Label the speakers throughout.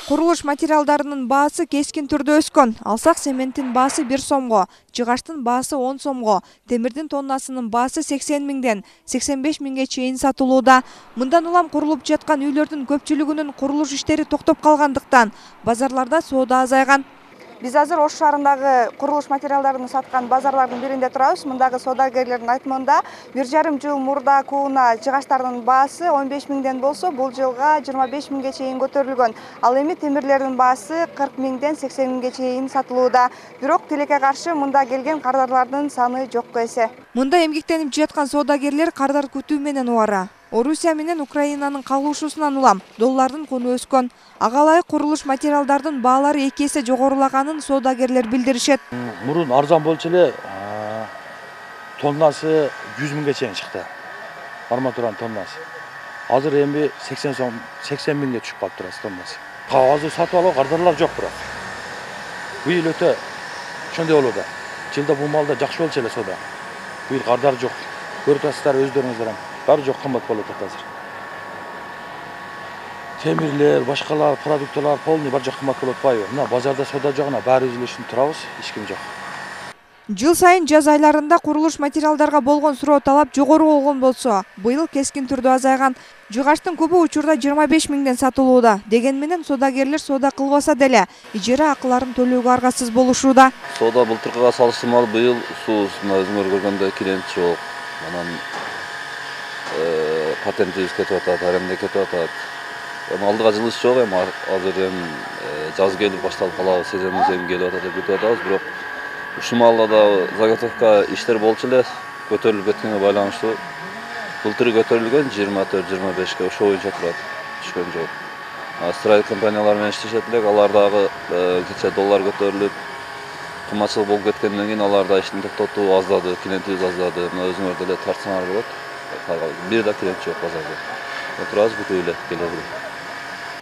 Speaker 1: Курулуш материалдарынын баасы кескин түрдө өскөн. Алсак цементтин баасы 1 сомго, жыгаштын баасы 10 сомго, темирдин тоннасынын баасы 80 миңден 85 миңге чейин сатылууда. Мындан улам курулуп жаткан үйлөрдүн көпчүлүгүнүн курулуш иштери токтоп калгандыктан базарларда соода азайган. Биз азыр Ош шаарындагы курулуш материалдарын саткан базарлардын биринде турабыз. Мындагы соодагерлердин айтымында 1,5 жыл мурда кууна жыгаштардын баасы 15 миңден болсо, бул жылга 25 миңге чейин көтөрүлгөн. Ал эми темирлердин баасы 40 миңден 80 миңге чейин сатылууда. Бирок тилекке каршы мында келген кардарлардын саны жокко эсе. Мында эмгектенип жаткан соодагерлер кардар күтүү менен убара. Орусия менен Украинанын кагылышуусунан улам доллардын куну өскөн. Ага ылайык курулуш материалдардын баалары 2 эсе жогорулаганын соодагерлер билдиришет.
Speaker 2: Мурун арзан болчу эле тоннасы 100 миңге чейин чыкты. Арматуранын тоннасы. Азыр эми 80 миңге түшүп калып турат тоннасы. Азыр сатып алуу кардарлар жок бирок. Быйыл өтө ошондой болууда. Жылда бул малда жакшы болчу эле соода. Быйыл кардар жок. Көрүп атасыздар өздөрүңүздөр. Бары жок кымбат болуп атат азыр. Темирлер, башкалар, продукталар полный бары жок кымбат болуп атпайбы? Мына базарда соода жокуна баары өзү эле ушинтип турабыз, эч ким жок. Жыл сайын жаз айларында курулуш материалдарга болгон суроо талап жогору болгон болсо, быйыл кескин түрдө азайган. Жыгаштын көбү учурда 25 миңден сатылууда. Деген менен соодагерлер соода кылбаса деле, ижара акыларын төлөөгө аргасыз болушууда.
Speaker 3: Соода былтыркыга салыштырмалуу быйыл сууз, мына өзүңөр көргөндөй клиент жок. Анан патентибиз кетип атат, аренда кетип атат. Алдыга жылыш жок, эми азыр жаз келип башталып калабыз, сезонубуз эми келип атат деп күтүп атабыз, бирок ушул маалда да заготовка иштер болчу эле, көтөрүлүп кеткенге байланыштуу. Былтыр көтөрүлгөн 24-25ке ошо боюнча турат, түшкөн жок. Строй компаниялар менен иштешет элек, алар дагы кече доллар көтөрүлүп, кымбатчылык болуп кеткенден кийин алар да иштин токтотуу аздады, клиентибиз аздады. Мына өзүңөр деле тартсаңар болот. Бир да клиент жок базарда. Турабыз күтүп эле келеби.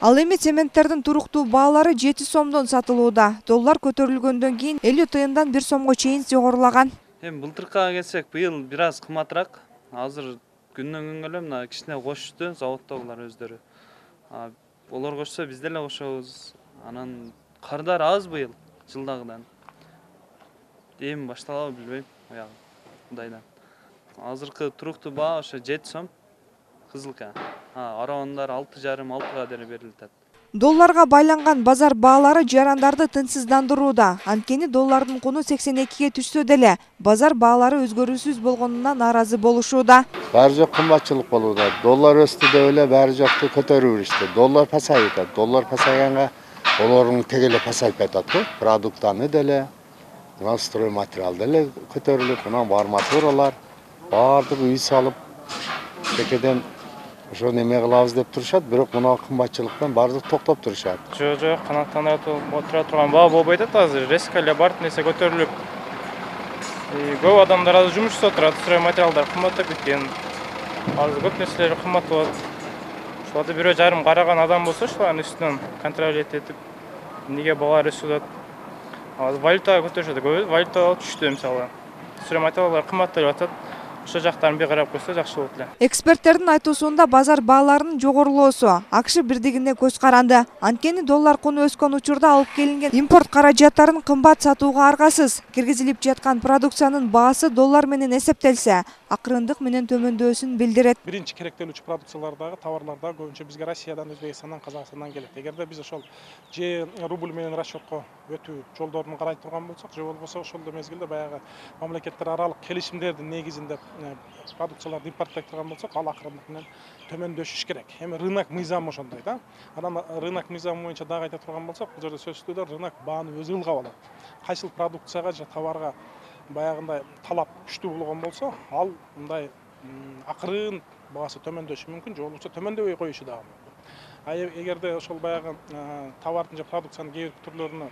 Speaker 1: Ал эми цементтердин туруктуу баалары 7 сомдон сатылууда. Доллар көтөрүлгөндөн кийин 50 тыйындан 1 сомго чейин жогорулаган.
Speaker 4: Эми былтыркыга келсек, быйыл бир аз кымбатыраак. Азыр күндөн күнгө эле мына кичине кошушту заводдогулар өздөрү. Олор кошсо биз деле кошобуз. Анан кардар аз быйыл жылдагыдан. Эми башталабы билбейм, аягы Кудайдан. Азыркы туруктуу баа ошо 7 сом кызылка. Аравандар 6,5-6га деле берилип атат.
Speaker 1: Долларга байланган базар баалары жарандарды тынчсыздандырууда. Анткени доллардын куну 82ге түшсө деле, базар баалары өзгөрүүсүз болгонуна нааразы болушууда.
Speaker 5: Баары жок кымбатчылык болууда. Доллар өстү деп эле баары жокту көтөрүп беришти. Доллар пасайып атат. Доллар пасайганга олордун тегеле пасайып атат го. Продуктаны деле, мына строй материал деле көтөрүлүп, мына арматуралар баардыгы үй салып, текеден ошо неме кылабыз деп турушат, бирок мына кымбатчылыктан баардыгы токтоп турушат.
Speaker 6: Жок, канааттанып отура турган баа болбой атат азыр. Резко эле баардык нерсе көтөрүлүп. Көп адамдар азыр жумуш жасап турат, строй материалдар кымбаттап кеткен. Азыр көп нерселер кымбат болот. Ошоларды бирөө жарым караган адам болсо, ошолардын үстүнөн контроль этип, эмнеге баалар өсүп атат. Азыр валюта көтөрүшөт, көп валюта түштү мисалы. Строй материалдар кымбаттап атат. Ошо жактарын бир карап койсо жакшы болот эле.
Speaker 1: Эксперттердин айтуусунда базар бааларынын жогорулоосу акш бирдигине көз каранды. Анткени доллар куну өскөн учурда алып келинген импорт каражаттарын кымбат сатууга аргасыз. Киргизилип жаткан продукциянын баасы доллар менен эсептелсе, акырындык менен төмөндөсүн билдирет.
Speaker 7: Биринчи керектелүүчү продукциялардагы товарларда көбүнчө бизге Россиядан, Өзбекстандан, Казакстандан келет. Эгерде биз ошол же рубль менен расчетко өтүү жолдорун карай турган болсок, же болбосо ошол мезгилде баягы мамлекеттер аралык келишимдердин негизинде продукцияларды импорттойт турган болсок, ал акырындык менен төмөндөшүш керек. Эми рынок мыйзамы ошондой да. Анан рынок мыйзамы боюнча дагы айта турган болсок, бул жерде сөзсүздүү рынок бааны өзү ылгап алат. Кайсыл продукцияга же товарга баягындай талап күчтүү болгон болсо, ал мындай акырын баасы төмөндөшү мүмкүн, же болбосо төмөндөбөй коюшу дагы мүмкүн. Эгерде ошол баягы товардын же продукциянын кээ бир түрлөрүнө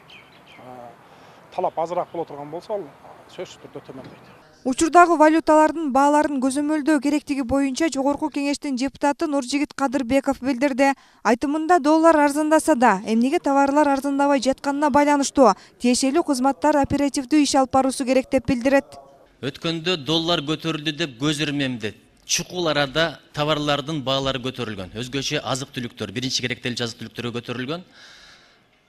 Speaker 7: талап азыраак боло турган болсо, ал сөзсүз түрдө төмөндөйт.
Speaker 1: Учурдагы валюталардын бааларын көзөмөлдөө керектиги боюнча Жогорку кеңештин депутаты Нуржигит Кадырбеков билдирди. Айтымында доллар арзандаса да, эмнеге товарлар арзандабай жатканына байланыштуу тиешелүү кызматтар оперативдүү иш алып баруусу керек деп билдирет.
Speaker 8: Өткөндө доллар көтөрүлдү деп көз ирмемди. Чукул арада товарлардын баалары көтөрүлгөн. Өзгөчө азык түлүктөр, биринчи керектелүүчү азык түлүктөр көтөрүлгөн.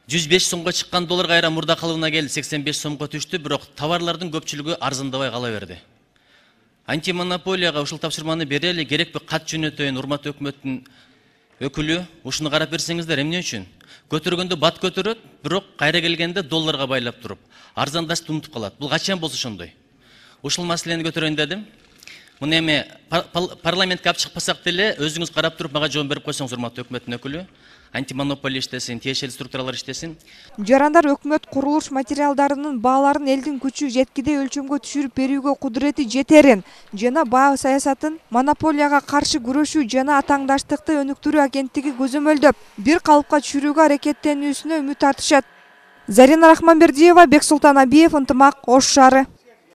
Speaker 8: 105 сомго чыккан доллар кайра мурда калыбына келди, 85 сомго түштү, бирок товарлардын көпчүлүгү арзандабай кала берди. Антимонополияга ушул тапшырманы берели, керекпи кат жөнөтөйүн, урматтуу өкмөттүн өкүлү, ушуну карап берсеңиздер. Эмне үчүн? Көтөргөндө бат көтөрөт, бирок кайра келгенде долларга байлап туруп, арзандашты унутуп калат. Бул качан болсо ошондой. Ушул маселени көтөрөйүн дедим. Муну эми парламентке алып чыкпасак деле, өзүңүз карап туруп мага жооп берип койсоңуз, урматтуу өкмөттүн өкүлү. Антимонополия иштесин, тиешелүү структуралар иштесин.
Speaker 1: Жарандар өкмөт курулуш материалдарынын бааларын элдин күчү жеткидей өлчөмгө түшүрүп берүүгө кудурети жетерин жана баа саясатын монополияга каршы күрөшүү жана атаңдаштыкты өнүктүрүү агенттиги көзөмөлдөп, бир калыпка түшүрүүгө аракеттенүүсүнө үмүт артышат. Зарина Рахманбердиева, Бексултан Абиев, Ынтымак, Ош шаары.